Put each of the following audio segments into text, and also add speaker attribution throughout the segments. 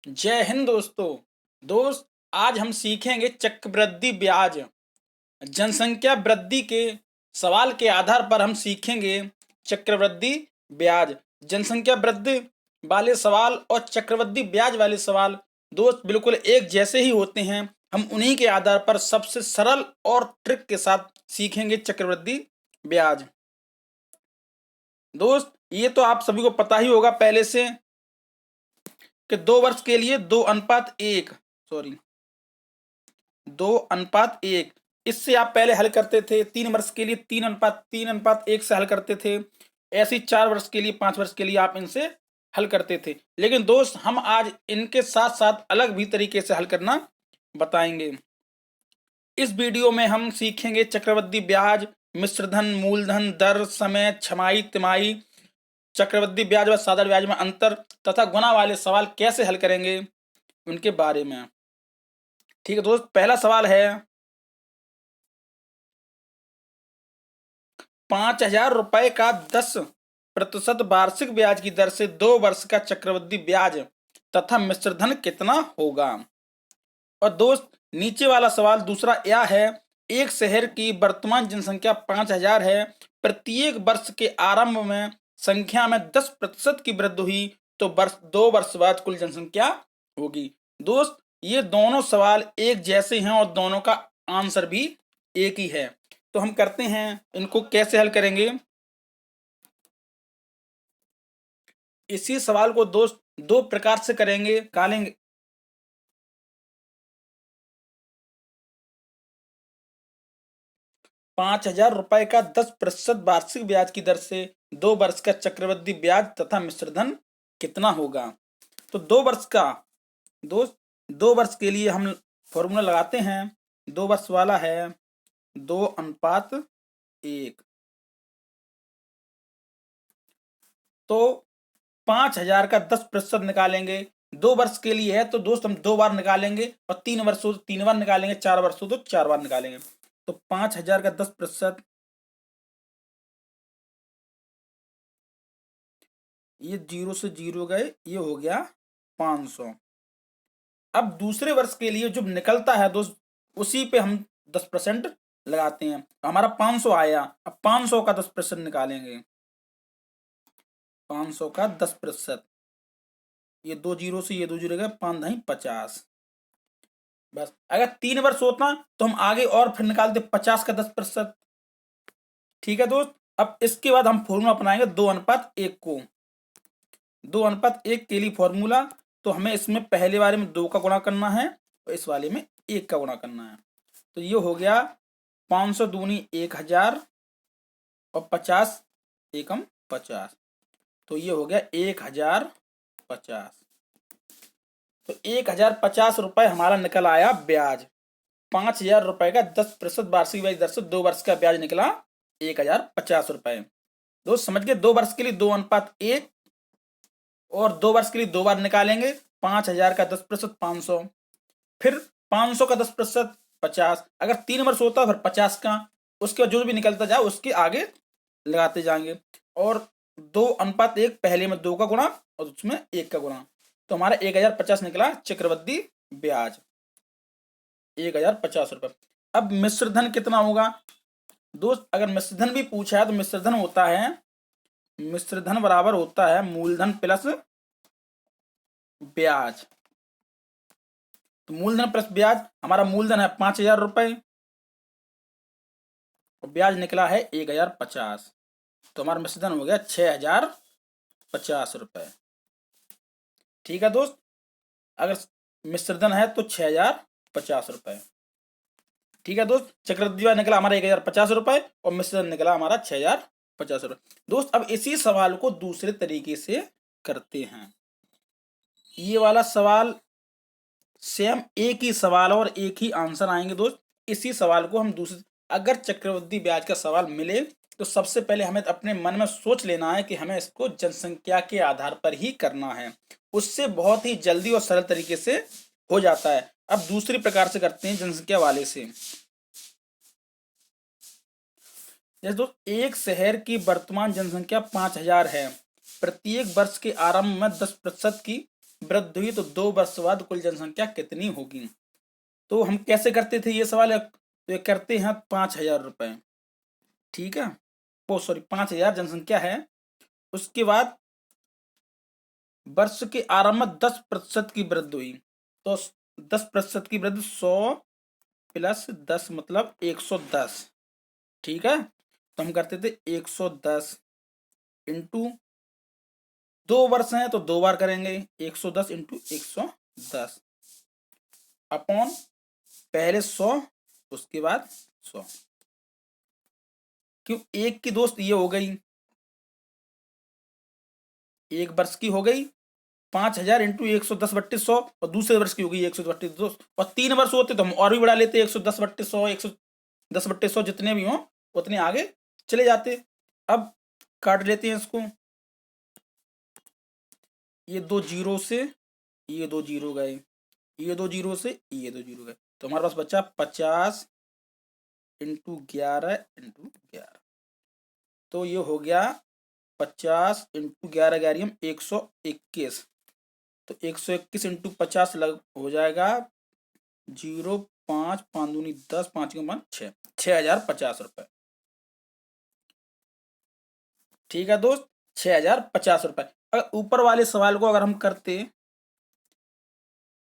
Speaker 1: जय हिंद दोस्तों। आज हम सीखेंगे चक्रवृद्धि ब्याज। जनसंख्या वृद्धि के सवाल के आधार पर हम सीखेंगे चक्रवृद्धि ब्याज। जनसंख्या वृद्धि वाले सवाल और चक्रवृद्धि ब्याज वाले सवाल दोस्त बिल्कुल एक जैसे ही होते हैं। हम उन्हीं के आधार पर सबसे सरल और ट्रिक के साथ सीखेंगे चक्रवृद्धि ब्याज। दोस्त ये तो आप सभी को पता ही होगा पहले से कि 2 वर्ष के लिए 2:1 सॉरी 2:1। इससे आप पहले हल करते थे। 3 वर्ष के लिए 3:1 से हल करते थे। ऐसे ही 4 वर्ष के लिए 5 वर्ष के लिए आप इनसे हल करते थे। लेकिन दोस्त हम आज इनके साथ साथ अलग भी तरीके से हल करना बताएंगे। इस वीडियो में हम सीखेंगे चक्रवृद्धि ब्याज, मिश्रधन, मूलधन, दर, समय, छमाही, तिमाही, चक्रवृद्धि ब्याज व साधारण ब्याज में अंतर तथा गुणा वाले सवाल कैसे हल करेंगे उनके बारे में। ठीक है दोस्त, पहला सवाल है 5,000 रुपए का 10% वार्षिक ब्याज की दर से 2 वर्ष का चक्रवृद्धि ब्याज तथा मिश्रधन कितना होगा। और दोस्त नीचे वाला सवाल दूसरा यह है, एक शहर की वर्तमान जनसंख्या 5,000 है। प्रत्येक वर्ष के आरंभ में संख्या में 10% की वृद्धि हुई तो 2 वर्ष बाद कुल जनसंख्या होगी। दोस्त ये दोनों सवाल एक जैसे हैं और दोनों का आंसर भी एक ही है। तो हम करते हैं, इनको कैसे हल करेंगे। इसी सवाल को दोस्त 2 प्रकार से करेंगे। निकालेंगे 5,000 रुपए का 10% वार्षिक ब्याज की दर से 2 वर्ष का चक्रवृद्धि ब्याज तथा मिश्रधन कितना होगा। तो 2 वर्ष का दोस्त 2 वर्ष के लिए हम फॉर्मूला लगाते हैं। 2 वर्ष वाला है 2:1। तो 5,000 का 10% निकालेंगे। 2 वर्ष के लिए है तो दोस्त हम 2 बार निकालेंगे, और 3 वर्ष हो तो 3 बार निकालेंगे, 4 वर्ष हो तो 4 बार निकालेंगे। तो 5,000 का 10%, ये 0 से 0 गए, ये हो गया 500। अब दूसरे वर्ष के लिए जो निकलता है दोस्त उसी पे हम 10% लगाते हैं। तो हमारा 500 आया। अब 500 का 10% निकालेंगे। 500 का 10%, ये 2 जीरो से ये 2 जीरो गए, 5×50। बस अगर 3 वर्ष होता तो हम आगे और फिर निकालते 50 का 10%। ठीक है दोस्त, अब इसके बाद हम फॉर्मूला अपनाएंगे 2:1 को। 2:1 के लिए फॉर्मूला, तो हमें इसमें पहले वाले में 2 का गुणा करना है और इस वाले में 1 का गुणा करना है। तो ये हो गया 500 दूनी 1,000 और 50 एकम 50, तो ये हो गया 1,050। तो 1,050 रुपए हमारा निकल आया ब्याज। 5,000 रुपए का 10% वार्षिक ब्याज दर से 2 वर्ष का ब्याज निकला 1,050 रुपए। दोस्त समझ गए, 2 वर्ष के लिए 2:1 और 2 वर्ष के लिए 2 बार निकालेंगे। 5,000 का 10% 500, फिर 500 का 10% 50। अगर 3 वर्ष होता फिर 50 का, उसके बाद जो भी निकलता जाए उसके आगे लगाते जाएंगे। और 2:1 पहले में 2 का गुणा और उसमें 1 का गुणा, तो हमारा 1,050 निकला चक्रवृद्धि ब्याज, 1,050 रुपए। अब मिश्रधन कितना होगा दोस्त, अगर मिश्रधन भी पूछा है तो मिश्रधन होता है, मिश्रधन बराबर होता है मूलधन प्लस ब्याज। तो मूलधन प्लस ब्याज, हमारा मूलधन है 5,000 रुपए और ब्याज निकला है 1,050, तो हमारा मिश्रधन हो गया 6,050 रुपए। ठीक है दोस्त, अगर मिश्रधन है तो 6,050 रुपए। ठीक है दोस्त, चक्रवृद्धि ब्याज निकला हमारा 1,050 रुपए और मिश्रधन निकला हमारा 6,050 रुपए। दोस्त अब इसी सवाल को दूसरे तरीके से करते हैं। ये वाला सवाल सेम एक ही सवाल और एक ही आंसर आएंगे दोस्त। इसी सवाल को हम दूसरे, अगर चक्रवृद्धि ब्याज का सवाल मिले तो सबसे पहले हमें अपने मन में सोच लेना है कि हमें इसको जनसंख्या के आधार पर ही करना है, उससे बहुत ही जल्दी और सरल तरीके से हो जाता है। अब दूसरी प्रकार से करते हैं जनसंख्या वाले से। जैसे दोस्त एक शहर की वर्तमान जनसंख्या 5,000 है। प्रत्येक वर्ष के आरंभ में 10% की वृद्धि हुई तो 2 वर्ष बाद कुल जनसंख्या कितनी होगी। तो हम कैसे करते थे ये सवाल, तो ये करते हैं 5,000 रुपए, ठीक है। ओ सॉरी, 5,000 जनसंख्या है। उसके बाद वर्ष के आरंभ में 10% की वृद्धि हुई, तो 10% की वृद्धि 100 प्लस 10 मतलब 110, ठीक है। तो हम करते थे 110 इंटू 2 वर्ष हैं तो 2 बार करेंगे, 110 इंटू 110 अपॉन पहले 100 उसके बाद 100। क्यों, एक की दोस्त ये हो गई, एक वर्ष की हो गई 5,000 इंटू 110 बट्टे 100, और दूसरे वर्ष की हो गई 110 बट्टे 200, और 3 वर्ष होते तो हम और भी बढ़ा लेते, 110 बट्टे 100, 110 बट्टे 100 जितने भी हों उतने आगे चले जाते। अब काट लेते हैं इसको, ये 2 जीरो से ये 2 जीरो गए, ये 2 जीरो से ये 2 जीरो गए, तो हमारे पास बचा 50 इंटू 11 इंटू 11, तो ये हो गया 50 इंटू 11 ग्यारह 121, तो 121 इंटू 50 लग हो जाएगा 0, 5, 5 दूनी 10, 5 के 5 6, 6,050 रुपए, ठीक है दोस्त, 6,050 रुपए। अगर ऊपर वाले सवाल को अगर हम करते,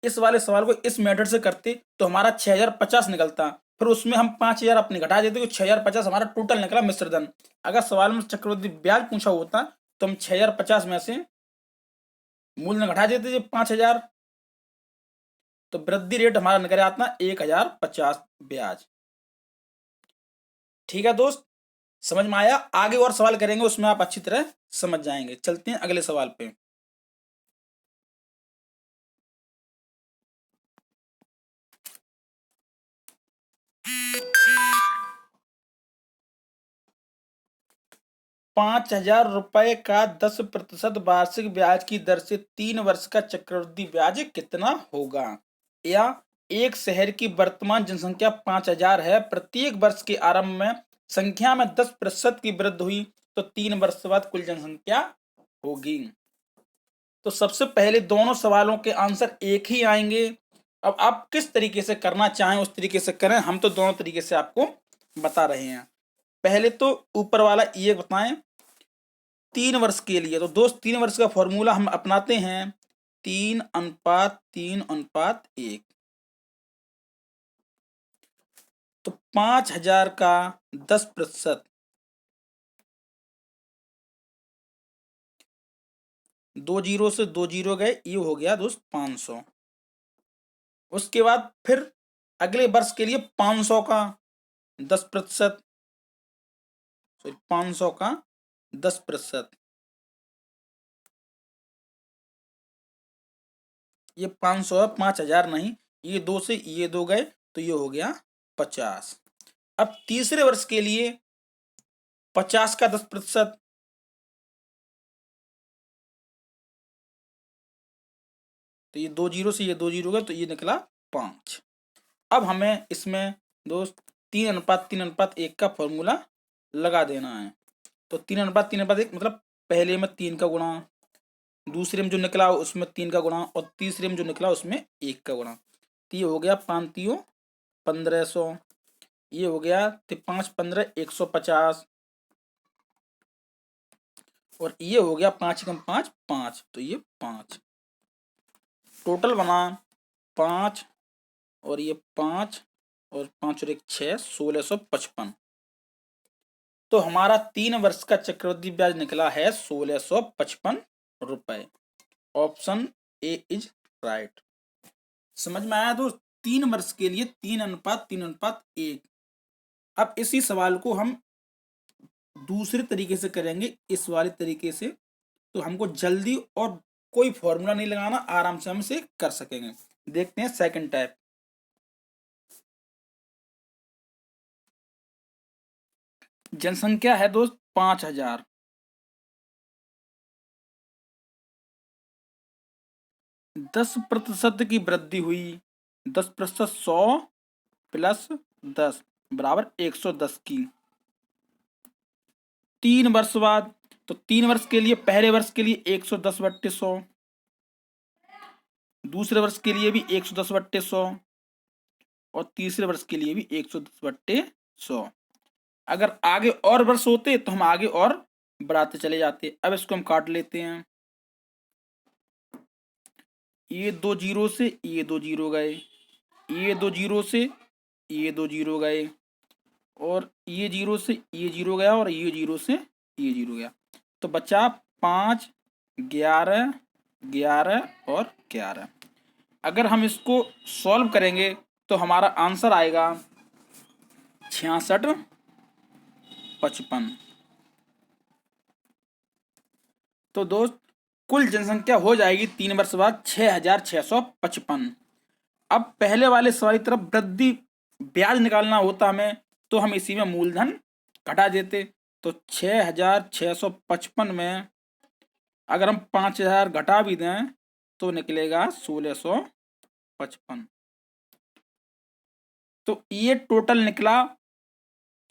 Speaker 1: इस वाले सवाल को इस मेथड से करते तो हमारा 6,050 निकलता, फिर उसमें हम 5,000 अपने घटा देते तो 6,050 हमारा टोटल निकला मिश्र धन। अगर सवाल में चक्रवृद्धि ब्याज पूछा होता तो हम 6,050 में से मूल्य घटा देते थे 5,000, तो वृद्धि रेट हमारा निकल आता 1,050 ब्याज। ठीक है दोस्त, समझ में आया। आगे और सवाल करेंगे उसमें आप अच्छी तरह समझ जाएंगे। चलते हैं अगले सवाल पे। ₹5,000 का 10% वार्षिक ब्याज की दर से 3 वर्ष का चक्रवृद्धि ब्याज कितना होगा। या एक शहर की वर्तमान जनसंख्या 5,000 है, प्रत्येक वर्ष के आरंभ में संख्या में 10% की वृद्धि हुई तो 3 वर्ष बाद कुल जनसंख्या होगी। तो सबसे पहले दोनों सवालों के आंसर एक ही आएंगे। अब आप किस तरीके से करना चाहें उस तरीके से करें, हम तो दोनों तरीके से आपको बता रहे हैं। पहले तो ऊपर वाला ये बताएं 3 वर्ष के लिए, तो दोस्त 3 वर्ष का फॉर्मूला हम अपनाते हैं 3:3:1। तो 5,000 का 10%, 2 जीरो से 2 जीरो गए, ये हो गया दोस्त 500। उसके बाद फिर अगले वर्ष के लिए 500 का 10%, 500 का 10%, ये 500 है, 5,000 नहीं, ये 2 से ये 2 गए तो ये हो गया 50। अब तीसरे वर्ष के लिए 50 का 10%, तो ये 2 जीरो से ये 2 जीरो गए तो ये निकला 5। अब हमें इसमें दोस्त 3:3:1 का फॉर्मूला लगा देना है। तो 3:3:1 मतलब पहले में 3 का गुणा, दूसरे में जो निकला उसमें 3 का गुणा, और तीसरे में जो निकला उसमें 1 का गुणा। तो ये हो गया 5×3=1,500, ये हो गया 5×15=150, और ये हो गया 5×5 5, तो ये 5 टोटल बना 5, और ये 5 और 5 और 1 6, 1,655। तो हमारा 3 वर्ष का चक्रवृद्धि ब्याज निकला है 1,655 रुपए। Option A is right. समझ में आया दोस्त, 3 वर्ष के लिए 3:3:1। अब इसी सवाल को हम दूसरे तरीके से करेंगे, इस वाले तरीके से, तो हमको जल्दी और कोई फॉर्मूला नहीं लगाना, आराम से हम इसे कर सकेंगे। देखते हैं सेकंड टाइप। जनसंख्या है दोस्त 5,000, 10% की वृद्धि हुई, 10% 100 प्लस 10 बराबर 110 की। 3 वर्ष बाद, तो 3 वर्ष के लिए पहले वर्ष के लिए 110/100, दूसरे वर्ष के लिए भी 110/100 और तीसरे वर्ष के लिए भी 110/100। अगर आगे और वर्ष होते तो हम आगे और बढ़ाते चले जाते। अब इसको हम काट लेते हैं। ये 2 जीरो से ये 2 जीरो गए, ये 2 जीरो से ये 2 जीरो गए, और ये जीरो से ये जीरो गया, और ये जीरो से ये जीरो गया। तो बचा 5, 11, 11 और 11। अगर हम इसको सॉल्व करेंगे तो हमारा आंसर आएगा 6655। तो दोस्त कुल जनसंख्या हो जाएगी 3 वर्ष बाद 6655। अब पहले वाले सवाल की तरफ वृद्धि ब्याज निकालना होता हमें, तो हम इसी में मूलधन घटा देते। तो 6655 में अगर हम 5000 घटा भी दें तो निकलेगा 1655। तो ये टोटल निकला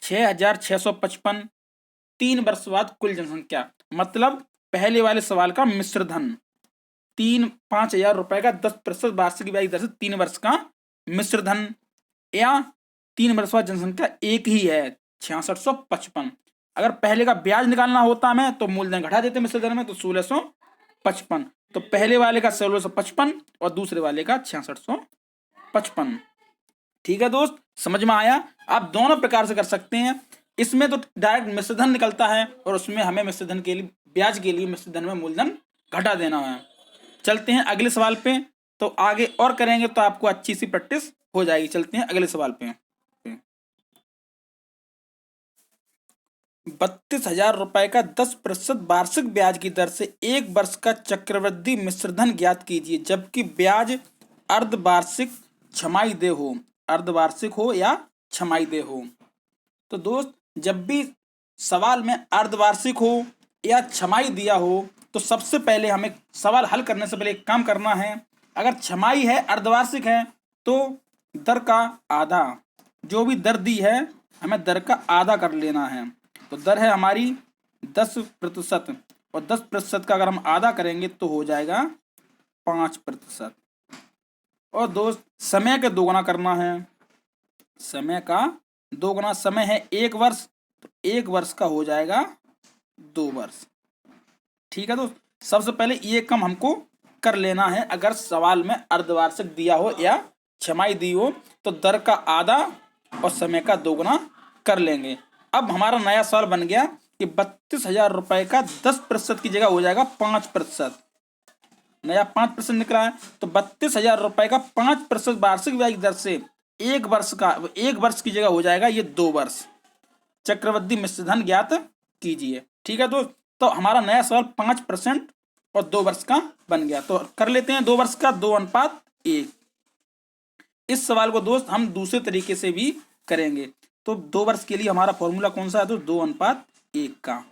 Speaker 1: 6655। 3 वर्ष बाद कुल जनसंख्या, मतलब पहले वाले सवाल का मिश्र धन 5,000 रुपए का 10% वार्षिक ब्याज दर से 3 वर्ष का मिश्र धन, या 3 वर्ष बाद जनसंख्या एक ही है 6655। अगर पहले का ब्याज निकालना होता हमें तो मूलधन घटा देते मिश्र धन में, तो 1655। तो पहले वाले का 1655 और दूसरे वाले का 6655। ठीक है दोस्त, समझ में आया? आप दोनों प्रकार से कर सकते हैं। इसमें तो डायरेक्ट मिश्रधन निकलता है और उसमें हमें मिश्रधन के लिए, ब्याज के लिए मिश्रधन में मूलधन घटा देना है। चलते हैं अगले सवाल पे, तो आगे और करेंगे तो आपको अच्छी सी प्रैक्टिस हो जाएगी। चलते हैं अगले सवाल पे। 32,000 रुपए का 10% वार्षिक ब्याज की दर से 1 वर्ष का चक्रवृद्धि मिश्रधन ज्ञात कीजिए, जबकि ब्याज अर्धवार्षिक छमाहीदेय हो, अर्धवार्षिक हो या छमाहीदेय हो। तो दोस्त जब भी सवाल में अर्धवार्षिक हो या छमाही दिया हो तो सबसे पहले हमें सवाल हल करने से पहले एक काम करना है। अगर छमाही है, अर्धवार्षिक है, तो दर का आधा, जो भी दर दी है हमें दर का आधा कर लेना है। तो दर है हमारी 10%, और 10% का अगर हम आधा करेंगे तो हो जाएगा 5%। और दोस्त समय का दोगुना करना है। समय का दोगुना, समय है 1 वर्ष, तो 1 वर्ष का हो जाएगा 2 वर्ष। ठीक है दोस्त, सबसे पहले ये काम हमको कर लेना है। अगर सवाल में अर्धवार्षिक दिया हो या छमाही दी हो तो दर का आधा और समय का दोगुना कर लेंगे। अब हमारा नया सवाल बन गया कि 32,000 रुपए का 10% की जगह हो जाएगा 5%। नया 5% निकला है, तो 32,000 रुपए का 5% वार्षिक ब्याज दर से 1 वर्ष की जगह हो जाएगा ये 2 वर्ष। चक्रवृद्धि मिश्रधन ज्ञात कीजिए। ठीक है दोस्त, तो हमारा नया सवाल 5% और 2 वर्ष का बन गया। तो कर लेते हैं 2 वर्ष का 2:1। इस सवाल को दोस्त हम दूसरे तरीके से भी करेंगे। तो 2 वर्ष के लिए हमारा फॉर्मूला कौन सा है? तो 2:1 का।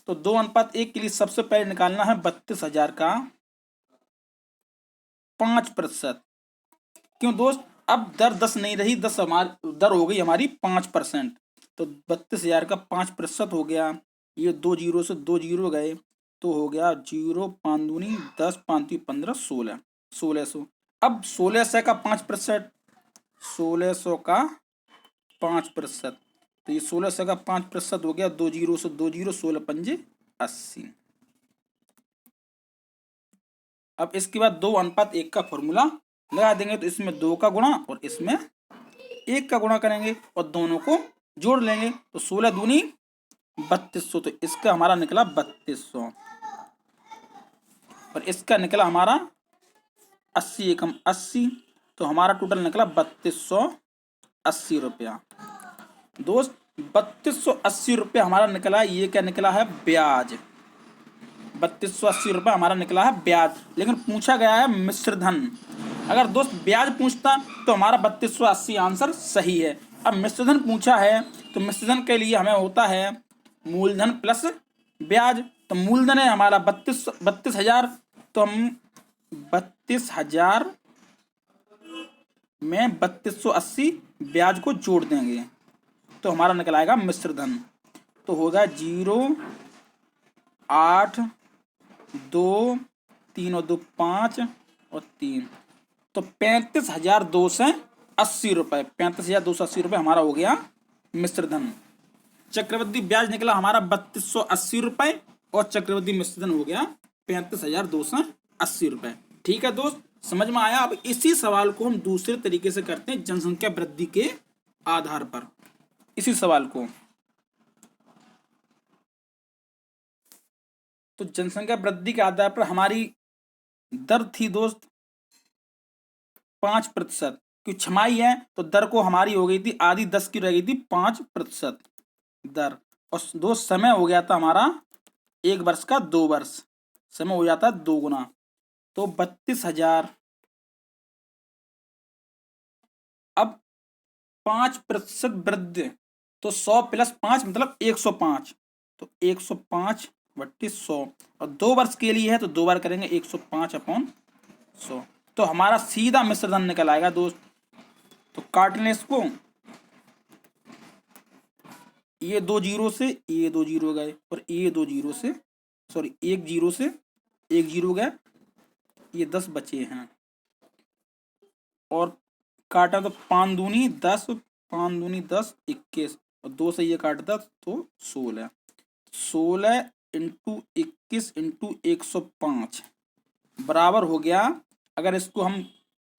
Speaker 1: तो 2:1 के लिए सबसे पहले निकालना है 32,000 का 5%। क्यों दोस्त? अब दर 10 नहीं रही, 10 हमारी दर हो गई हमारी 5%। तो 32,000 का 5% हो गया, ये 2 जीरो से 2 जीरो गए, तो हो गया 0, 5 दूनी 10, 5 तीन 15, 16, 1600। अब 1600 का 5%, 1600 का 5%, तो ये 1600 का 5% हो गया 2 जीरो से 2 जीरो, 16 पंजे 80। अब इसके बाद 2:1 का फॉर्मूला लगा देंगे। तो इसमें 2 का गुणा और इसमें 1 का गुणा करेंगे और दोनों को जोड़ लेंगे। तो 16 दूनी 3200, तो इसका हमारा निकला 3200, और इसका निकला हमारा 80 एकम 80, तो हमारा टोटल निकला 3280 रुपया। दोस्त 3280 रुपया हमारा निकला। ये क्या निकला है? ब्याज। 3280 रुपया हमारा निकला है ब्याज, लेकिन पूछा गया है मिश्रधन। अगर दोस्त ब्याज पूछता तो हमारा 3280 आंसर सही है। अब मिश्रधन पूछा है तो मिश्रधन के लिए हमें होता है मूलधन प्लस ब्याज। तो मूलधन है हमारा 32,000, तो हम 32,000 में 3280 ब्याज को जोड़ देंगे तो हमारा निकल आएगा मिश्रधन। तो होगा 0, 8, 2, 3 और 2 5 और 3, तो 35,280 रुपये। 35,280 रुपये हमारा हो गया मिश्र धन। चक्रवृद्धि ब्याज निकला हमारा 3280 रुपये और चक्रवृद्धि मिश्र धन हो गया 35,280 रुपये। ठीक है दोस्त, समझ में आया। अब इसी सवाल को हम दूसरे तरीके से करते हैं, जनसंख्या वृद्धि के आधार पर। इसी सवाल को, तो जनसंख्या वृद्धि के आधार पर हमारी दर थी दोस्त 5%, क्योंकि छमाही है तो दर को हमारी हो गई थी आधी 10 की रह गई थी 5% दर। और दोस्त समय हो गया था हमारा 1 वर्ष का 2 वर्ष, समय हो जाता है 2 गुना, तो 32,000। अब 5% वृद्धि, तो 100 + 5 मतलब 105, तो 105/100, और 2 वर्ष के लिए है तो 2 बार करेंगे 105/100, तो हमारा सीधा मिश्र धन निकल आएगा दोस्त। तो काट लें इसको, ये 2 जीरो से ये 2 जीरो गए और ये 2 जीरो से, सॉरी 1 जीरो से 1 जीरो गए, ये 10 बचे हैं। और काटा तो 5 दूनी 10, 5 दूनी 10 21, और 2 से ये काटता तो 16। 16 × 21 × 105 बराबर हो गया, अगर इसको हम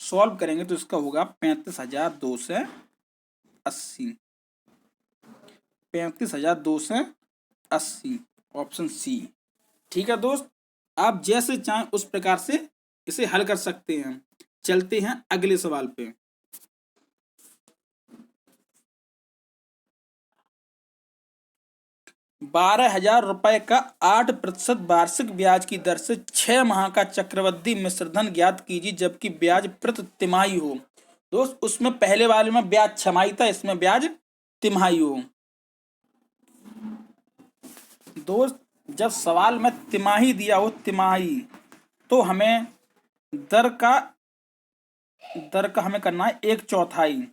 Speaker 1: सॉल्व करेंगे तो इसका होगा 35,280। 35,280, ऑप्शन सी। ठीक है दोस्त, आप जैसे चाहें उस प्रकार से इसे हल कर सकते हैं। चलते हैं अगले सवाल पे। 12,000 रुपए का 8% वार्षिक ब्याज की दर से 6 माह का चक्रवृद्धि मिश्रधन ज्ञात कीजिए, जबकि ब्याज प्रति तिमाही हो। दोस्त, उसमें पहले वाले में ब्याज छमाही था, इसमें ब्याज तिमाही हो। दोस्त, जब सवाल में तिमाही दिया हो, तिमाही, तो हमें दर का हमें करना है 1/4,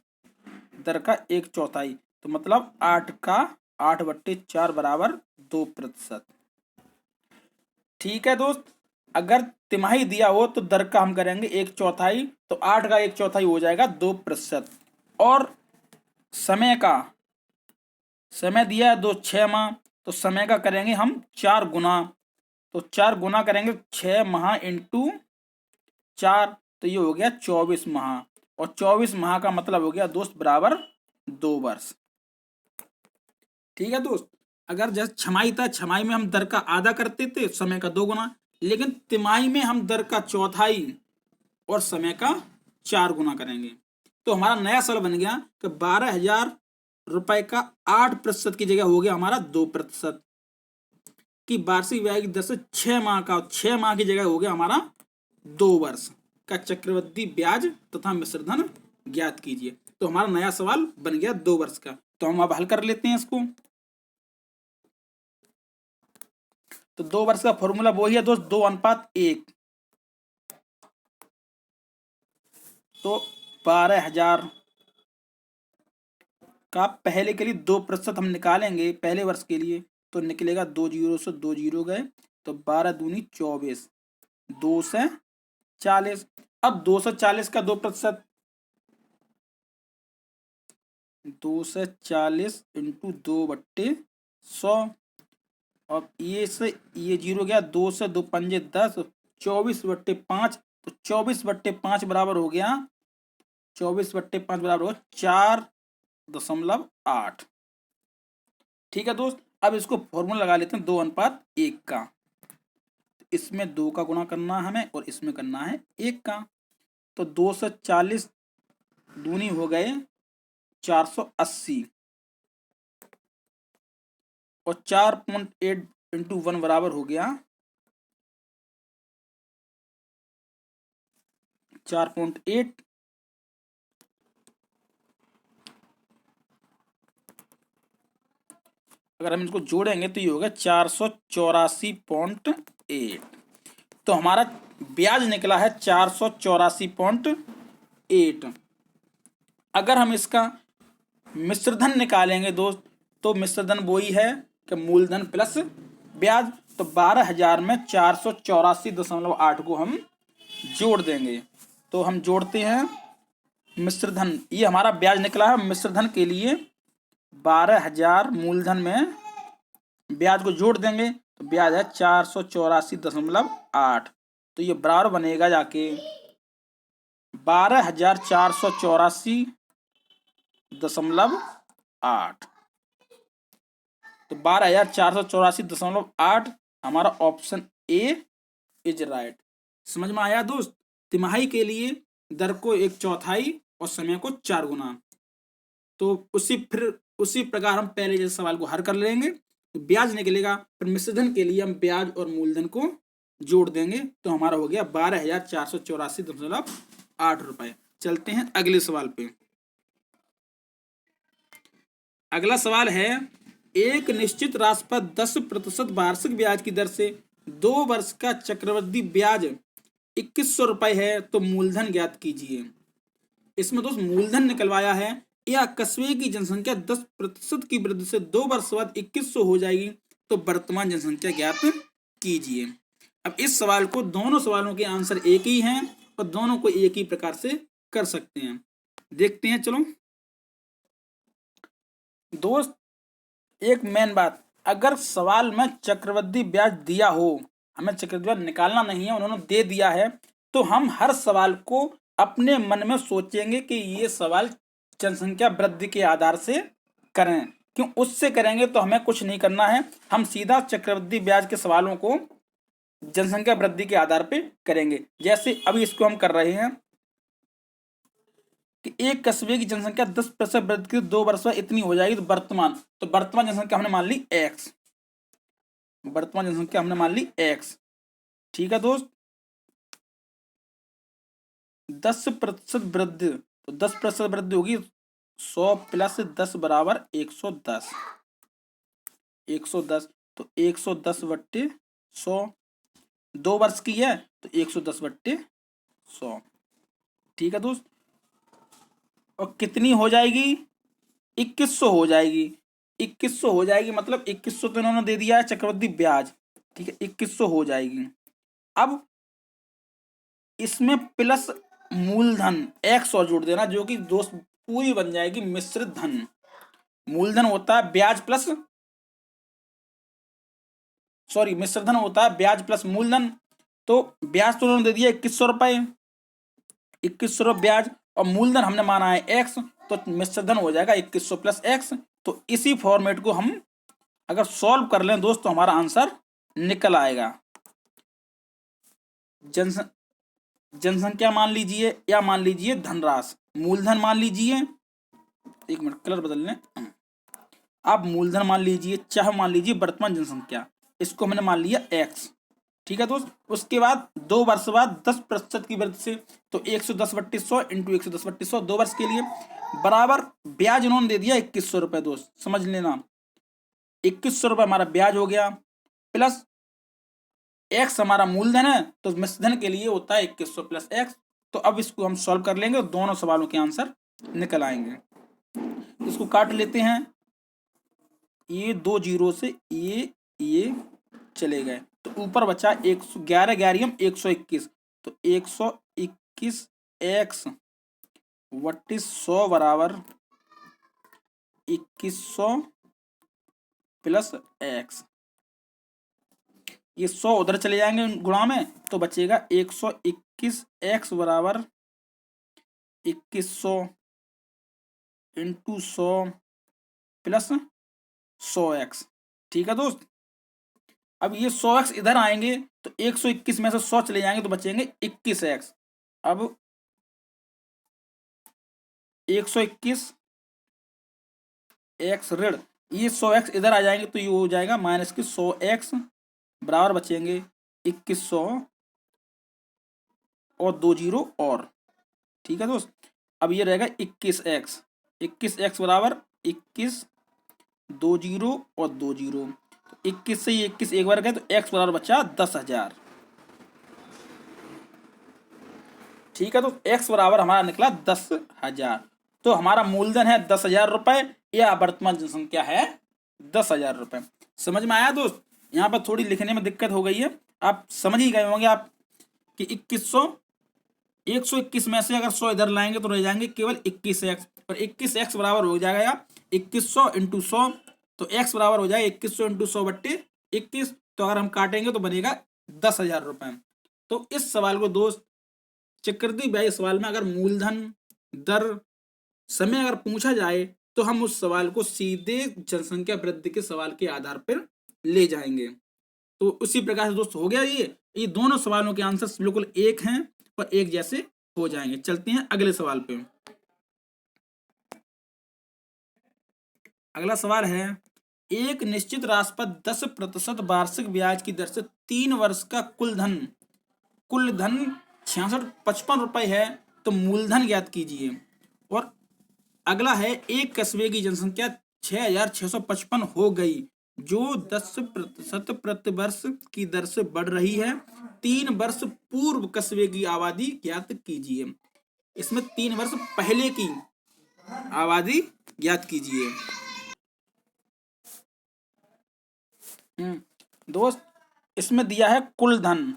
Speaker 1: दर का 1/4, तो मतलब 8 का 8/4 बराबर 2%। ठीक है दोस्त, अगर तिमाही दिया हो तो दर का हम करेंगे 1/4, तो 8 का 1/4 हो जाएगा 2%। और समय का, समय दिया है 6 माह, तो समय का करेंगे हम 4 गुना, तो 4 गुना करेंगे 6 माह × 4, तो ये हो गया 24 माह, और 24 माह का मतलब हो गया दोस्त बराबर 2 वर्ष। ठीक है दोस्त, अगर जैसे छमाही था, छमाही में हम दर का आधा करते थे, समय का 2 गुना, लेकिन तिमाही में हम दर का 1/4 और समय का 4 गुना करेंगे। तो हमारा नया सवाल बन गया कि 12,000 रुपए का 8% की जगह हो गया हमारा 2% की वार्षिक ब्याज की दर से 6 माह का, 6 माह की जगह हो गया हमारा 2 वर्ष का चक्रवृद्धि ब्याज तथा मिश्रधन ज्ञात कीजिए। तो हमारा नया सवाल बन गया 2 वर्ष का। तो हम अब हल कर लेते हैं इसको। तो 2 वर्ष का फॉर्मूला वही है दोस्त, 2:1। तो 12,000 का पहले के लिए 2% हम निकालेंगे पहले वर्ष के लिए, तो निकलेगा 2 जीरो से 2 जीरो गए, तो 12 दूनी 24, 2 से 40। अब 240 का 2%, 2 से 40 × 2/100, और ये से ये जीरो गया, 2 से 2 पंजे 10, 24/5, तो 24/5 बराबर हो गया, 24/5 बराबर हो 4.8। ठीक है दोस्त, अब इसको फॉर्मूला लगा लेते हैं 2:1 का। इसमें 2 का गुणा करना है हमें और इसमें करना है 1 का, तो 2 से 40 दूनी हो गए 480, और 4.8 × 1 बराबर हो गया 4.8, अगर हम इसको जोड़ेंगे तो ये होगा 484.8। तो हमारा ब्याज निकला है 484.8। अगर हम इसका मिश्रधन निकालेंगे दोस्त, तो मिश्रधन वही है कि मूलधन प्लस ब्याज, तो 12,000 में 484.8 को हम जोड़ देंगे। तो हम जोड़ते हैं मिश्र धन, ये हमारा ब्याज निकला है। मिश्र धन के लिए 12,000 मूलधन में ब्याज को जोड़ देंगे तो ब्याज है 484.8। तो ये बराबर बनेगा जाके 12,484.8। तो 12,484.8 हमारा ऑप्शन ए इज राइट। समझ में आया दोस्त? तिमाही के लिए दर को 1/4 और समय को 4 गुना। तो उसी प्रकार हम पहले जैसे सवाल को हल कर लेंगे तो ब्याज निकलेगा। फिर मिश्रधन के लिए हम ब्याज और मूलधन को जोड़ देंगे तो हमारा हो गया 12,484.8 रुपए। चलते हैं अगले सवाल पे। अगला सवाल है, एक निश्चित राशि पर 10% वार्षिक ब्याज की दर से 2 वर्ष का चक्रवृद्धि ब्याज 2100 रुपए है, तो मूलधन ज्ञात कीजिए। इसमें दोस्त मूलधन निकलवाया है, या कस्बे की जनसंख्या 10% की वृद्धि से 2 वर्ष बाद 2100 हो जाएगी, तो वर्तमान जनसंख्या ज्ञात कीजिए। अब इस सवाल को, दोनों सवालों के आंसर एक ही हैं और दोनों को एक ही प्रकार से कर सकते हैं। देखते हैं, चलो दोस्त। एक मेन बात, अगर सवाल में चक्रवृद्धि ब्याज दिया हो, हमें चक्रवृद्धि ब्याज निकालना नहीं है, उन्होंने दे दिया है, तो हम हर सवाल को अपने मन में सोचेंगे कि ये सवाल जनसंख्या वृद्धि के आधार से करें। क्यों? उससे करेंगे तो हमें कुछ नहीं करना है, हम सीधा चक्रवृद्धि ब्याज के सवालों को जनसंख्या वृद्धि के आधार पे करेंगे। जैसे अभी इसको हम कर रहे हैं कि एक कस्बे की जनसंख्या 10% वृद्धि की 2 वर्ष में इतनी हो जाएगी, तो वर्तमान जनसंख्या हमने मान ली x। वर्तमान जनसंख्या हमने मान ली x। ठीक है दोस्त। 10% वृद्धि, तो 10% वृद्धि होगी 100 + 10 = 110। 110, तो 110/100, 2 वर्ष की है तो 110/100। ठीक है दोस्त। और कितनी हो जाएगी? 2100 हो जाएगी। 2100 हो जाएगी, मतलब 2100 तो इन्होंने दे दिया है चक्रवृद्धि ब्याज। ठीक है, 2100 हो जाएगी। अब इसमें प्लस मूलधन x और जोड़ देना, जो कि दोस्त पूरी बन जाएगी मिश्रित धन। मूलधन होता है ब्याज प्लस, सॉरी मिश्रधन होता है ब्याज प्लस मूलधन। तो ब्याज तो उन्होंने दे दिया 2100 रुपए, 2100 रुपये ब्याज, और मूलधन हमने माना है x, तो मिश्रधन हो जाएगा 2100 + x। तो इसी फॉर्मेट को हम अगर सॉल्व कर लें दोस्त तो हमारा आंसर निकल आएगा। जनसंख्या मान लीजिए या मान लीजिए धनराशि। मूलधन मान लीजिए, एक मिनट कलर बदल लें। आप मूलधन मान लीजिए चाहे मान लीजिए वर्तमान जनसंख्या, इसको हमने मान लिया x। ठीक है दोस्त। उसके बाद 2 वर्ष बाद 10% की वृद्धि से, तो 110/100 × 110/100 2 वर्ष के लिए बराबर ब्याज उन्होंने दे दिया 2100 रुपए। दोस्त समझ लेना, 2100 रुपए हमारा ब्याज हो गया, प्लस x हमारा मूलधन है, तो मिश्रधन के लिए होता है 2100 + x। तो अब इसको हम सॉल्व कर लेंगे, दोनों सवालों के आंसर निकल आएंगे। इसको काट लेते हैं, ये 2 जीरो से ये चले गए, तो ऊपर बचा 111 11 121, तो 121x / 100 = 2100 + x। ये 100 उधर चले जाएंगे गुणा में, तो बचेगा 121x = 2100 × 100 + 100x। ठीक है दोस्त। अब ये 100x इधर आएंगे तो 121 में से 100 चले जाएंगे तो बचेंगे 21x। अब 121x ऋण, ये 100x इधर आ जाएंगे तो ये हो जाएगा -100x बराबर बचेंगे 2100 और 2 जीरो और। ठीक है दोस्त। अब ये रहेगा 21x, 21x बराबर 21 2 जीरो और 2 जीरो, 21 से 21 एक बार गए तो x बराबर बचा 10,000। ठीक है, तो x बराबर हमारा निकला 10,000। तो हमारा मूलधन है 10,000 रुपए, या वर्तमान जनसंख्या है 10,000 रुपए। समझ में आया दोस्त? यहाँ पर थोड़ी लिखने में दिक्कत हो गई है, आप समझ ही गए होंगे आप कि 2100, 121 में से अगर 100 इधर लाएंगे तो रह जाएंगे केवल 21x, और 21x बराबर हो जाएगा 2100 इंटू 100, तो x बराबर हो जाएगा 2100 इंटू 100 बट्टे 21, तो अगर हम काटेंगे तो बनेगा 10,000 रुपये। तो इस सवाल को दोस्त चक्रवृद्धि ब्याज सवाल में अगर मूलधन दर समय अगर पूछा जाए तो हम उस सवाल को सीधे जनसंख्या वृद्धि के सवाल के आधार पर ले जाएंगे। तो उसी प्रकार से दोस्त हो गया, ये दोनों सवालों के आंसर बिल्कुल एक हैं और एक जैसे हो जाएंगे। चलते हैं अगले सवाल पे। अगला सवाल है, एक निश्चित राशि पर 10% वार्षिक ब्याज की दर से 3 वर्ष का कुल धन 6655 रुपए है, तो मूलधन ज्ञात कीजिए। और अगला है, एक कस्बे की जनसंख्या 6655 हो गई जो 10% प्रति वर्ष की दर से बढ़ रही है। 3 वर्ष पूर्व कस्बे की आबादी ज्ञात कीजिए। इसमें 3 वर्ष पहले की आबादी ज्ञात कीजिए। दोस्त इसमें दिया है कुल धन,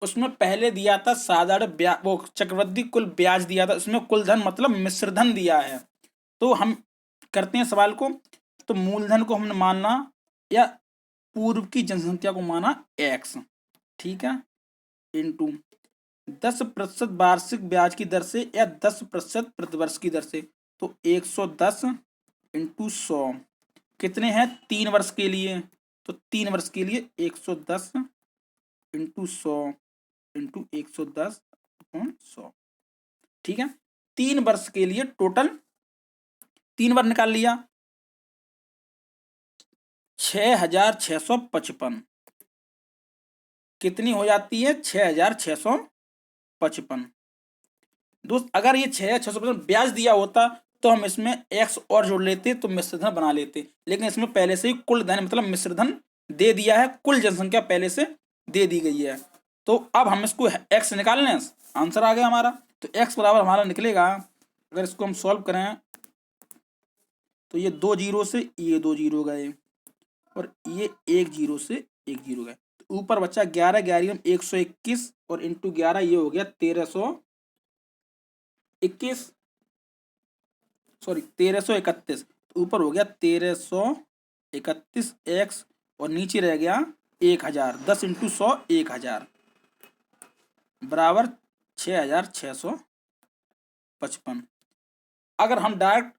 Speaker 1: उसमें पहले दिया था साधारण ब्याज, वो चक्रवृद्धि कुल ब्याज दिया था, उसमें कुल धन मतलब मिश्र धन दिया है। तो हम करते हैं सवाल को, तो मूलधन को हमने माना या पूर्व की जनसंख्या को माना x, ठीक है, इंटू 10% वार्षिक ब्याज की दर से या 10% प्रतिवर्ष की दर से, तो 110 इंटू 100 कितने हैं 3 वर्ष के लिए, तो 3 वर्ष के लिए 110 इंटू 100 इंटू 110/100, ठीक है। 3 वर्ष के लिए टोटल 3 बार निकाल लिया, 6655 कितनी हो जाती है 6655। दोस्त अगर ये 6655 ब्याज दिया होता तो हम इसमें x और जोड़ लेते तो मिश्रधन बना लेते, लेकिन इसमें पहले से ही कुल धन मतलब मिश्रधन दे दिया है, कुल जनसंख्या पहले से दे दी गई है। तो अब हम इसको x निकाल लें, आंसर आ गया हमारा। तो x बराबर हमारा निकलेगा, अगर इसको हम सॉल्व करें तो ये 2 जीरो से ये 2 जीरो गए और ये 1 जीरो से 1 जीरो गए, तो ऊपर बच्चा 11 11 121 और इंटू 11 ये हो गया 1331, सॉरी 1331, ऊपर हो गया 1331 x और नीचे रह गया 1000, 10 इंटू 100 1000 बराबर 6655। अगर हम डायरेक्ट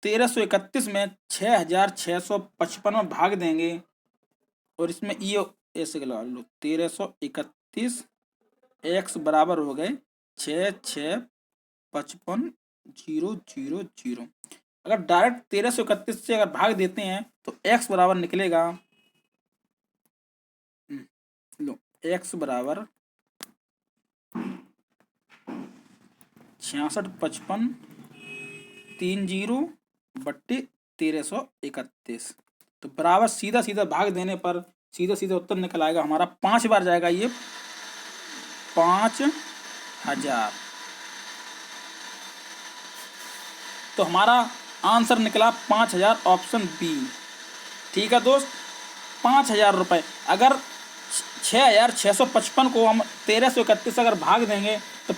Speaker 1: 1331 में 6655 में भाग देंगे और इसमें ये ऐसे लगा लो 1331 x बराबर हो गए 6655,000। अगर डायरेक्ट 1331 से अगर भाग देते हैं तो x बराबर निकलेगा, लो x बराबर 6655/1331, तो बराबर सीधा सीधा भाग देने पर सीधा सीधा उत्तर निकल आएगा हमारा 5 बार जाएगा ये 5000। तो हमारा आंसर निकला 5000, ऑप्शन बी, ठीक है दोस्त। 5000 रुपये, अगर 6655 को हम 1331 अगर भाग देंगे तो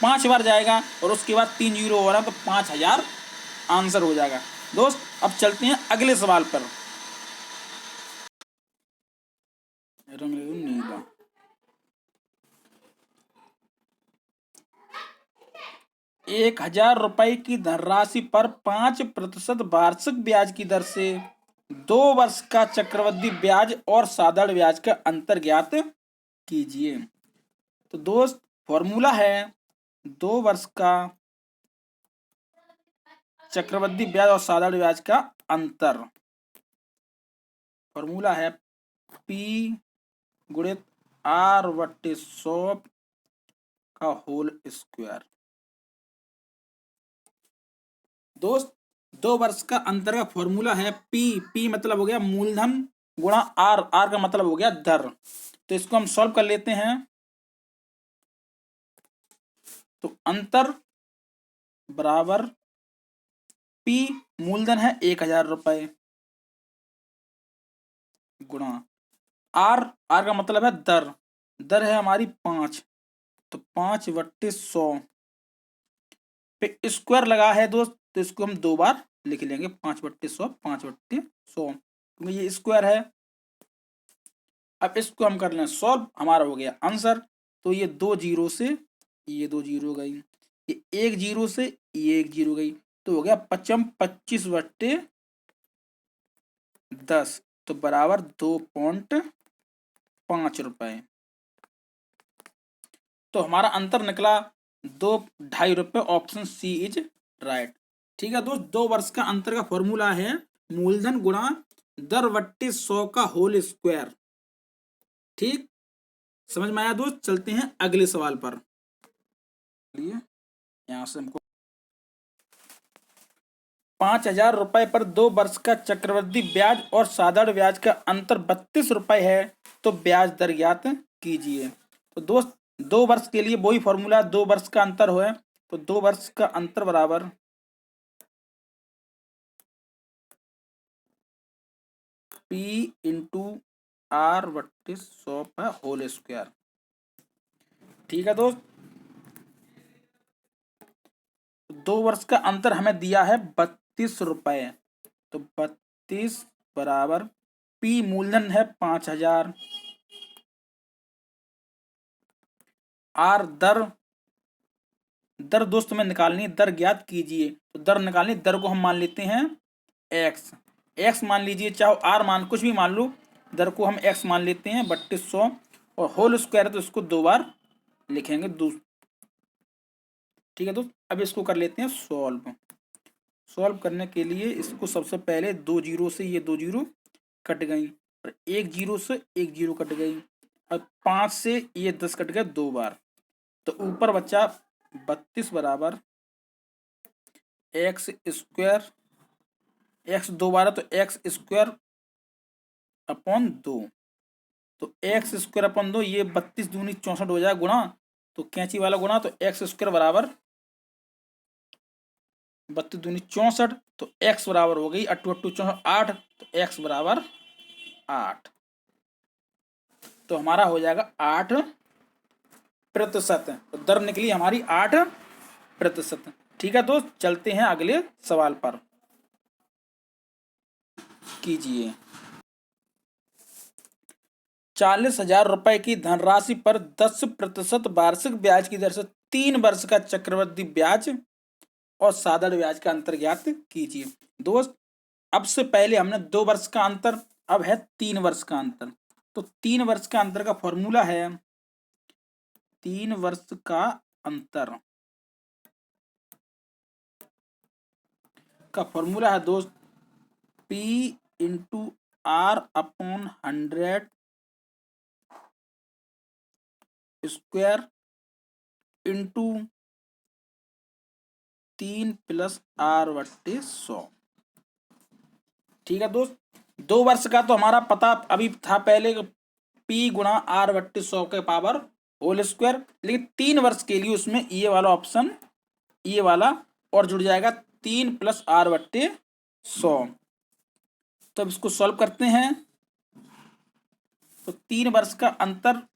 Speaker 1: 5 बार जाएगा और उसके बाद 3 जीरो हो रहा है तो 5000 आंसर हो जाएगा। दोस्त अब चलते हैं अगले सवाल पर। नीला 1000 रुपए की धनराशि पर 5% वार्षिक ब्याज की दर से 2 वर्ष का चक्रवृद्धि ब्याज और साधारण ब्याज का अंतर ज्ञात कीजिए। तो दोस्त फॉर्मूला है 2 वर्ष का चक्रवृद्धि ब्याज और साधारण ब्याज का अंतर, फॉर्मूला है P गुणित R/100 का होल स्क्वायर। दोस्त 2 वर्ष का अंतर का फॉर्मूला है P मतलब हो गया मूलधन गुणा R का मतलब हो गया दर। तो इसको हम सॉल्व कर लेते हैं, तो अंतर बराबर P मूलधन है 1000 रुपए गुणा आर आर का मतलब है दर, दर है हमारी 5, तो 5/100 पे स्क्वायर लगा है दोस्त, तो इसको हम 2 बार लिख लेंगे, 5/100, 5/100, क्योंकि ये स्क्वायर है। अब इसको हम कर लें सॉल्व, हमारा हो गया आंसर। तो ये 2 जीरो से ये 2 जीरो गई, ये 1 जीरो से ये 1 जीरो गई, तो हो गया 25/10, तो बराबर 2.5 रुपए। तो हमारा अंतर निकला 2.5 रुपए, ऑप्शन सी इज राइट। ठीक है दोस्त, 2 वर्ष का अंतर का फॉर्मूला है मूलधन गुणा दर बट्टे 100 का होल स्क्वायर। ठीक, समझ में आया दोस्त। चलते हैं अगले सवाल पर। यहाँ से हमको 5,000 रुपए पर 2 वर्ष का चक्रवृद्धि ब्याज और साधारण ब्याज का अंतर 32 रुपए है, तो ब्याज दर ज्ञात कीजिए। तो दोस्त 2 वर्ष के लिए वही फॉर्मूला, 2 वर्ष का अंतर हो, तो 2 वर्ष का अंतर बराबर P इंटू R बट्टे 100 पर होल स्क्वायर। ठीक है दोस्त, 2 वर्ष का अंतर हमें दिया है 32 रुपए, तो 32 बराबर P मूलधन है 5,000, R दर, दर दोस्त में निकालनी, दर ज्ञात कीजिए। तो दर निकालनी, दर को हम मान लेते हैं x, x मान लीजिए, चाहे r मान कुछ भी मान लो, दर को हम x मान लेते हैं 3200, और होल स्क्वायर है तो इसको 2 बार लिखेंगे ठीक है दोस्त। अब इसको कर लेते हैं सॉल्व। सॉल्व करने के लिए इसको सबसे पहले 2 जीरो से ये 2 जीरो कट गई, और 1 जीरो से 1 जीरो कट गई, और 5 से ये 10 कट गए 2 बार, तो ऊपर बचा 32 बराबर एक्स स्क्वायर, एक्स 2 बार है तो एक्स स्क्वायर अपॉन 2, तो एक्स स्क्वायर अपॉन 2, ये 32 दूनी 64 हो जाए गुणा, तो कैंची वाला गुणा, तो एक्स स्क्वायर बराबर 32 दूनी 64, तो एक्स बराबर हो गई 8 8 64 8, तो एक्स बराबर 8, तो हमारा हो जाएगा 8%। तो दर निकली हमारी 8%। ठीक है दोस्त, चलते हैं अगले सवाल पर। कीजिए 40,000 रुपए की धनराशि पर 10% वार्षिक ब्याज की दर से 3 वर्ष का चक्रवृद्धि ब्याज और साधारण ब्याज का अंतर ज्ञात कीजिए। दोस्त अब से पहले हमने 2 वर्ष का अंतर, अब है 3 वर्ष का अंतर। तो 3 वर्ष का अंतर का फॉर्मूला है, 3 वर्ष का अंतर का फॉर्मूला है दोस्त P into R upon 100 square into 3 plus R बट्टे 100। ठीक है दोस्त, 2 वर्ष का तो हमारा पता अभी था पहले, P गुणा R बट्टे 100 के पावर होल स्क्वायर, लेकिन 3 वर्ष के लिए उसमें ये वाला ऑप्शन, ये वाला और जुड़ जाएगा 3 प्लस R बट्टे 100। तो अब इसको सॉल्व करते हैं। तो 3 वर्ष का अंतर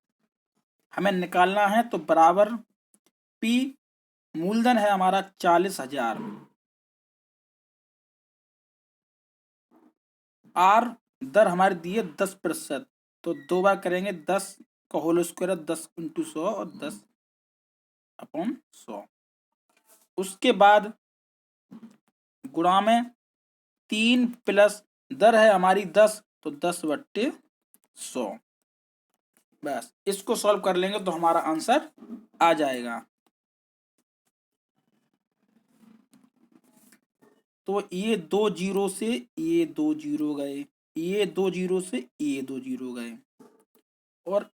Speaker 1: हमें निकालना है, तो बराबर P मूलधन है हमारा 40,000, R दर हमारी दी है 10%, तो 2 बार करेंगे, 10 का होल स्क्वायर है 10 इंटू 100 और 10 अपॉन 100। उसके बाद गुणा में 3 प्लस दर है हमारी 10, तो 10 बट्टे 100। बस इसको सॉल्व कर लेंगे तो हमारा आंसर आ जाएगा। तो ये 2 जीरो से ये 2 जीरो गए, ये 2 जीरो से ये 2 जीरो गए, और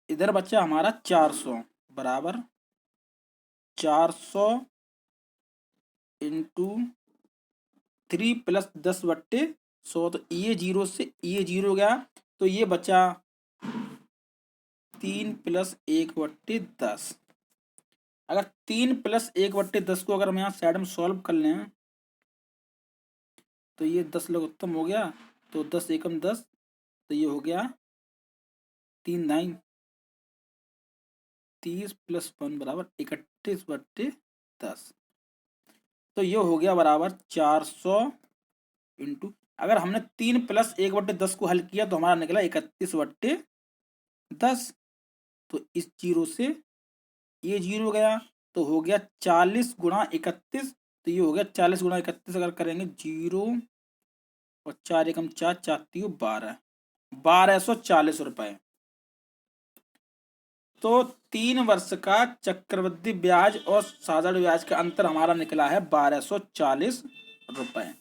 Speaker 1: इधर बच्चा हमारा 400 बराबर 400 इंटू 3 प्लस 10 बट्टे 100, तो ये जीरो से ये जीरो गया, तो ये बचा 3 प्लस 1 बट्टे 10। अगर 3 प्लस 1 बट्टे 10 को अगर हम यहाँ साइड में सॉल्व कर लें, तो ये 10 लघुत्तम हो गया, तो 10 एकम 10, तो ये हो गया 3 9 30 प्लस 1 बराबर 31/10। तो ये हो गया बराबर 400 इंटू, अगर हमने 3 प्लस 1/10 को हल किया तो हमारा निकला 31/10। तो इस जीरो से ये जीरो गया, तो हो गया 40 गुणा 31, तो ये हो गया 40 गुणा 31 अगर करेंगे 0 और 4 एकम 4 4 3 12, 1240 रुपये। तो 3 वर्ष का चक्रवृद्धि ब्याज और साधारण ब्याज का अंतर हमारा निकला है 1240 रुपये।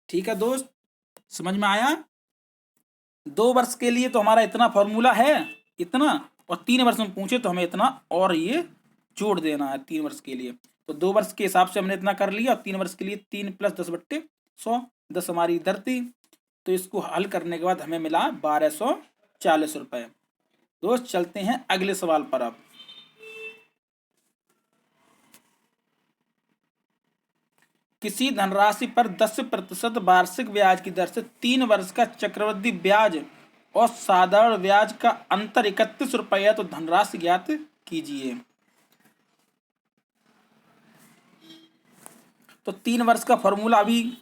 Speaker 1: ठीक है दोस्त, समझ में आया? 2 वर्ष के लिए तो हमारा इतना फॉर्मूला है, इतना, और 3 वर्ष में पूछे तो हमें इतना और ये जोड़ देना है 3 वर्ष के लिए। तो 2 वर्ष के हिसाब से हमने इतना कर लिया, और 3 वर्ष के लिए 3 प्लस 10/100, 10 हमारी इधर थी, तो इसको हल करने के बाद हमें मिला 1240 रुपये। दोस्त चलते हैं अगले सवाल पर। अब किसी धनराशि पर 10% वार्षिक ब्याज की दर से 3 वर्ष का चक्रवृद्धि ब्याज और साधारण ब्याज का अंतर 31 रुपये है, तो धनराशि ज्ञात कीजिए। तो 3 वर्ष का फॉर्मूला अभी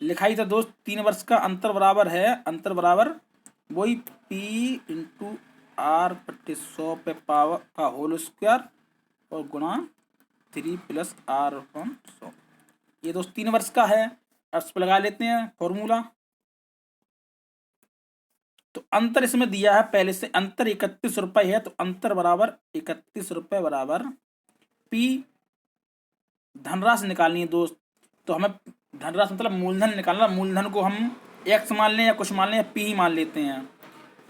Speaker 1: लिखाई था दोस्त। 3 वर्ष का अंतर बराबर है, अंतर बराबर वही P इंटू R बट्टे 100 पे पावर का होल स्क्वायर और गुणा 3 प्लस R अपॉन 100। ये दोस्त 3 वर्ष का है। अब इस पर लगा लेते हैं फॉर्मूला। तो अंतर इसमें दिया है पहले से, अंतर 31 रुपये है, तो अंतर बराबर 31 रुपये बराबर P, धनराशि निकालनी है दोस्त। तो हमें धनराशि मतलब मूलधन निकालना, मूलधन को हम x मान लें या कुछ मान लें या p ही मान लेते हैं।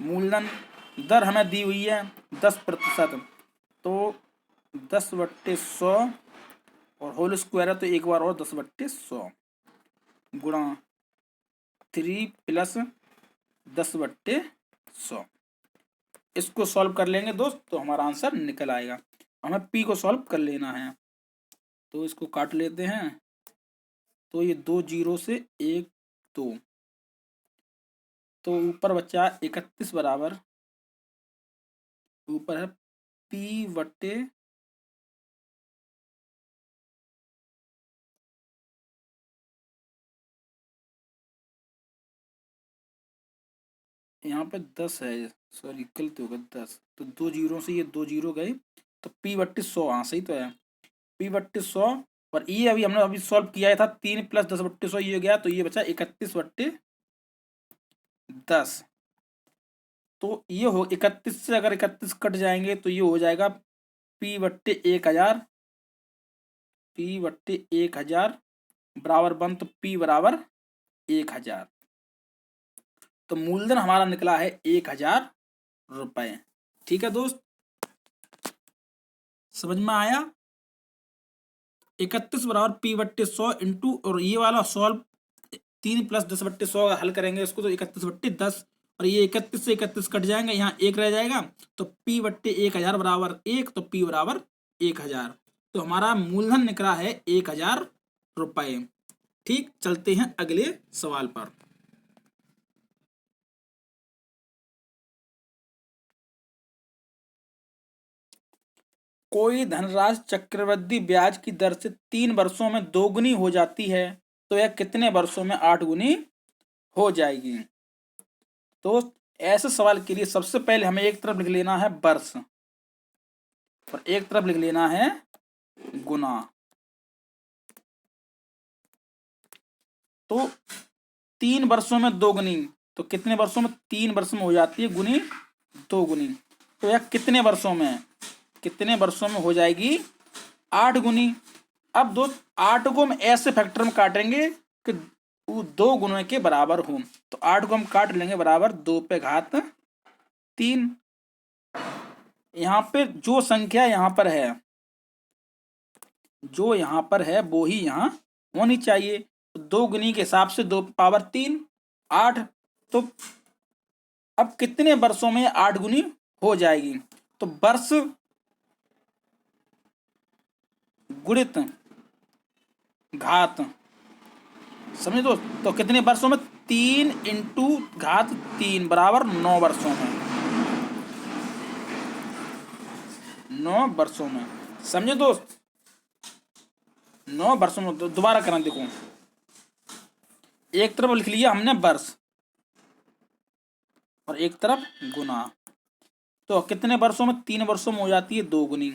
Speaker 1: मूलधन दर हमें दी हुई है 10%, तो 10/100 और होल स्क्वायर है, तो एक बार और 10/100 गुणा 3 प्लस 10/100। इसको सॉल्व कर लेंगे दोस्त तो हमारा आंसर निकल आएगा। हमें p को सॉल्व कर लेना है, तो इसको काट लेते हैं। तो ये 2 जीरो से 1 2, तो ऊपर बचा 31 बराबर, ऊपर है P बट्टे यहाँ पे 10 है, सॉरी गलती होगा 10, तो 2 जीरो से ये 2 जीरो गए, तो P/100, हाँ सही तो है P/100। और ये अभी हमने अभी सॉल्व किया था, 3 प्लस 10/100 ये गया, तो ये बचा 31/10। तो ये हो 31 से अगर 31 कट जाएंगे तो ये हो जाएगा P/1000, P/1000 बराबर 1, तो P बराबर 1000। तो मूलधन हमारा निकला है 1000 रुपये। ठीक है दोस्त, समझ में आया? 31 बराबर P/100 इंटू, और ये वाला सॉल्व 3 प्लस 10/100 हल करेंगे इसको, तो 31/10, और ये 31 से 31 कट जाएंगे, यहाँ 1 रह जाएगा, तो P/1000 बराबर 1, तो P बराबर 1000। तो हमारा मूलधन निकला है 1000 रुपये। ठीक, चलते हैं अगले सवाल पर। कोई धनराशि चक्रवृद्धि ब्याज की दर से 3 वर्षों में 2 गुनी हो जाती है, तो यह कितने वर्षों में 8 गुनी हो जाएगी? तो ऐसे सवाल के लिए सबसे पहले हमें एक तरफ लिख लेना है वर्ष और एक तरफ लिख लेना है गुना। तो 3 वर्षों में 2 गुनी, तो कितने वर्षों में? 3 वर्ष में हो जाती है गुनी 2 गुनी, तो यह कितने वर्षों में, कितने वर्षों में हो जाएगी 8 गुनी। अब दो 8 को हम ऐसे फैक्टर में काटेंगे कि वो 2 गुने के बराबर हो, तो 8 को हम काट लेंगे बराबर 2 पे घात 3। यहाँ पे जो संख्या यहाँ पर है, जो यहाँ पर है वो ही यहाँ होनी चाहिए। तो 2 गुनी के हिसाब से 2 पावर 3 8, तो अब कितने वर्षों में 8 गुनी हो जाएगी? तो वर्ष गुणित घात समझे दोस्त। तो कितने वर्षों में, 3 इंटू घात 3 बराबर 9 वर्षों में, 9 वर्षों में। समझे दोस्त, 9 वर्षों में। दोबारा करना, देखो एक तरफ लिख लिया हमने वर्ष और एक तरफ गुना। तो कितने वर्षों में, 3 वर्षों में हो जाती है 2 गुनी।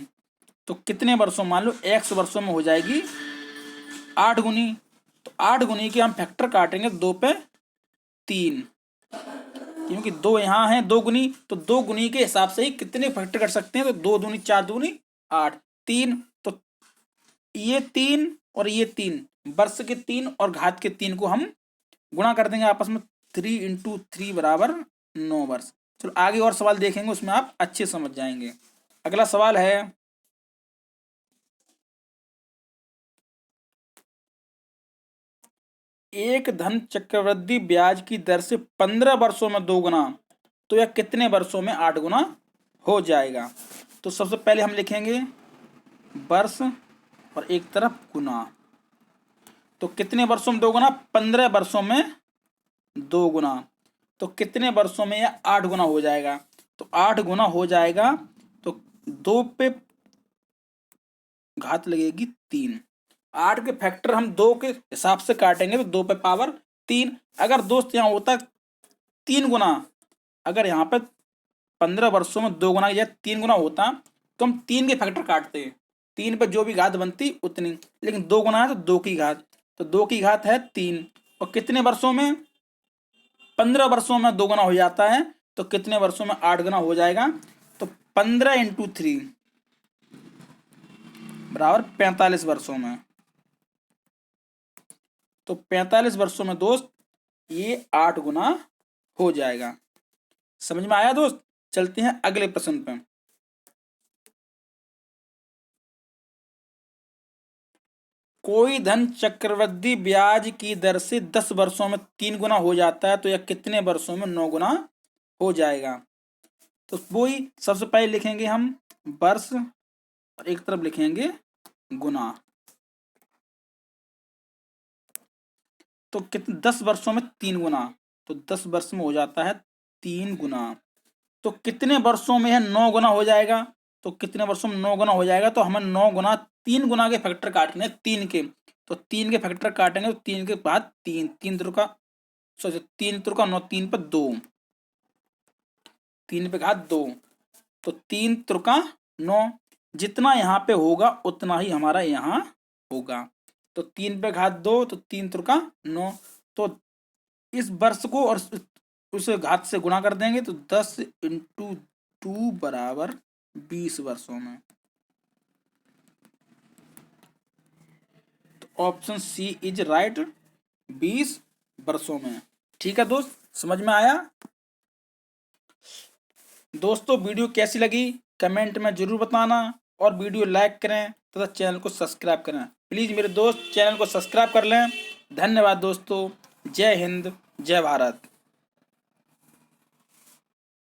Speaker 1: तो कितने वर्षों, मान लो x वर्षों में हो जाएगी 8 गुनी। तो 8 गुनी के हम फैक्टर काटेंगे 2 पे 3, क्योंकि 2 यहाँ है 2 गुनी, तो 2 गुनी के हिसाब से ही कितने फैक्टर कर सकते हैं। तो 2 दूनी 4 दूनी 8, 3, तो ये 3 और ये 3, वर्ष के 3 और घात के 3 को हम गुणा कर देंगे आपस में। 3 इंटू 3 बराबर 9 वर्ष। चलो आगे और सवाल देखेंगे, उसमें आप अच्छे समझ जाएंगे। अगला सवाल है, एक धन चक्रवृद्धि ब्याज की दर से 15 वर्षों में 2 गुना, तो यह कितने वर्षों में 8 गुना हो जाएगा। तो सबसे पहले हम लिखेंगे वर्ष और एक तरफ गुना। तो कितने वर्षों में 2 गुना, 15 वर्षों में 2 गुना। तो कितने वर्षों में यह 8 गुना हो जाएगा। तो 8 गुना हो जाएगा, तो 2 पे घात लगेगी 3। 8 के फैक्टर हम 2 के हिसाब से काटेंगे, तो 2 पे पावर 3। अगर दोस्त यहाँ होता 3 गुना, अगर यहाँ पे 15 वर्षों में 2 गुना या 3 गुना होता, तो हम 3 के फैक्टर काटते, 3 पे जो भी घात बनती उतनी। लेकिन 2 गुना है तो 2 की घात, तो 2 की घात है 3। और कितने वर्षों में, 15 वर्षों में 2 गुना हो जाता है, तो कितने वर्षों में 8 गुना हो जाएगा। तो 15 इंटू 3 बराबर 45 वर्षों में। तो 45 वर्षों में दोस्त ये 8 गुना हो जाएगा। समझ में आया दोस्त। चलते हैं अगले प्रश्न पे। कोई धन चक्रवृद्धि ब्याज की दर से 10 वर्षों में 3 गुना हो जाता है, तो यह कितने वर्षों में 9 गुना हो जाएगा। तो वही सबसे पहले लिखेंगे हम वर्ष और एक तरफ लिखेंगे गुना। तो कितने, 10 वर्षों में 3 गुना, तो 10 वर्ष में हो जाता है 3 गुना। तो कितने वर्षों में है 9 गुना हो जाएगा। तो कितने वर्षों में 9 गुना हो जाएगा, तो हमें 9 गुना 3 गुना के फैक्टर काटने 3 के, तो 3 के फैक्टर काटेंगे, तो 3 के बाद 3, 3 त्रिका, सॉरी 3 त्रिका 9, 3 पर 2, 3 पे घात 2, तो 3 त्रिका 9। जितना यहाँ पे होगा उतना ही हमारा यहाँ होगा। तो 3 पे घात 2, तो 3 त्रिका 9। तो इस वर्ष को और उस घात से गुणा कर देंगे, तो 10 इंटू 2 बराबर 20 वर्षों में। तो ऑप्शन सी इज राइट, 20 वर्षों में। ठीक है दोस्त, समझ में आया। दोस्तों वीडियो कैसी लगी कमेंट में जरूर बताना, और वीडियो लाइक करें तथा चैनल को सब्सक्राइब करें। प्लीज़ मेरे दोस्त चैनल को सब्सक्राइब कर लें। धन्यवाद दोस्तों। जय हिंद, जय भारत।